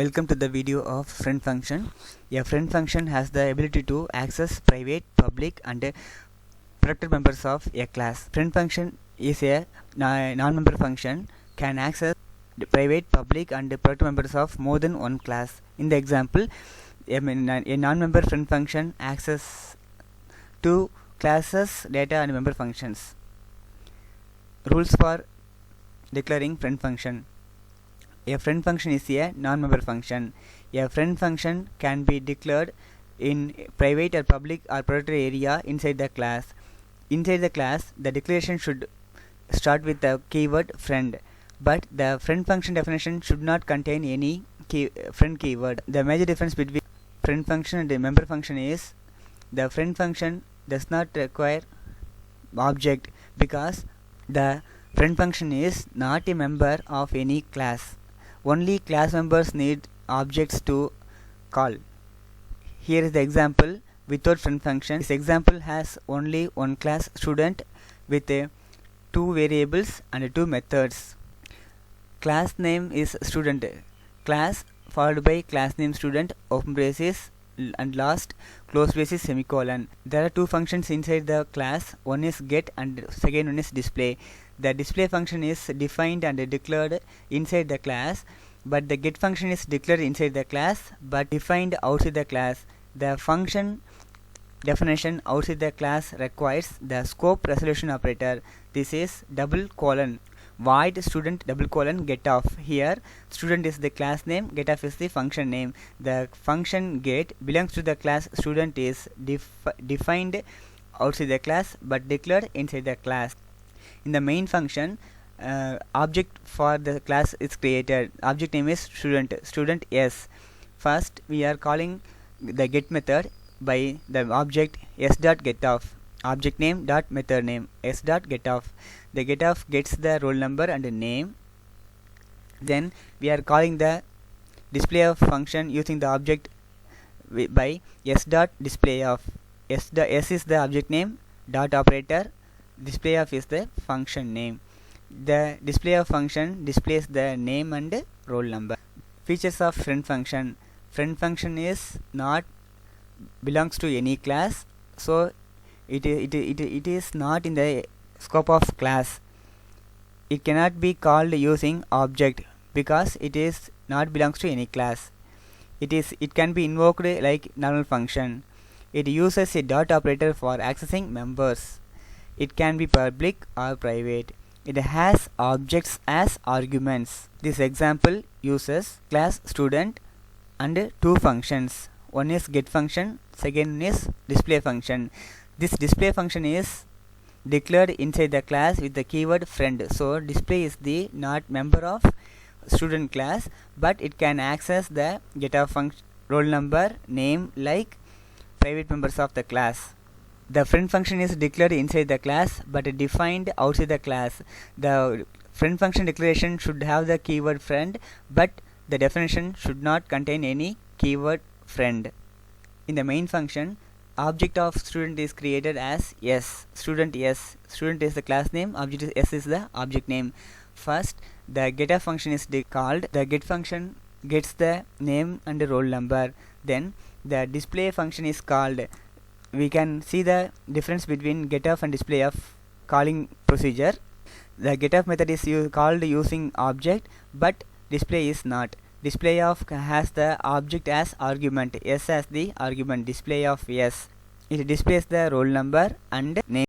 Welcome to the video of friend function. A friend function has the ability to access private, public and protected members of a class. Friend function is a non-member function, can access the private, public and protected members of more than one class. In the example, a non-member friend function access two classes, data and member functions. Rules for declaring friend function. A friend function is a non-member function. A friend function can be declared in private or public or protected area inside the class. Inside the class, the declaration should start with the keyword friend, but the friend function definition should not contain any friend keyword. The major difference between friend function and the member function is the friend function does not require object because the friend function is not a member of any class. Only class members need objects to call. Here is the example without friend function. This example has only one class student with two variables and two methods. Class name is student. Class followed by class name student, open braces and last close braces semicolon. There are two functions inside the class. One is get and second one is display. The display function is defined and declared inside the class, but the get function is declared inside the class but defined outside the class. The function definition outside the class requires the scope resolution operator. This is double colon void student double colon get off. Here student is the class name, get off is the function name. The function get belongs to the class student is defined outside the class but declared inside the class. In the main function, object for the class is created. Object name is student s. First we are calling the get method by the object s.getOff. Object name dot method name s.getOff. The getOff gets the roll number and the name. Then we are calling the display of function using the object by s.displayof. S is the object name, dot operator, display of is the function name. The display of function displays the name and roll number. Features of friend function. Friend function is not belongs to any class, so it is not in the scope of class. It cannot be called using object because it is not belongs to any class. It can be invoked like normal function. It uses a dot operator for accessing members. It can be public or private. It has objects as arguments. This example uses class student and two functions. One is get function, second one is display function. This display function is declared inside the class with the keyword friend. So display is the not member of student class, but it can access the getOff function, roll number, name like private members of the class. The friend function is declared inside the class but defined outside the class. The friend function declaration should have the keyword friend, but the definition should not contain any keyword friend. In the main function, object of student is created as s. Student s. Student is the class name, object is s is the object name. First, the getOff function is called. The get function gets the name and the roll number. Then the display function is called. We can see the difference between getOff and displayof calling procedure. The getOff method is called using object, but display is not. Displayof has the object as argument, s as the argument, displayof s. It displays the roll number and name.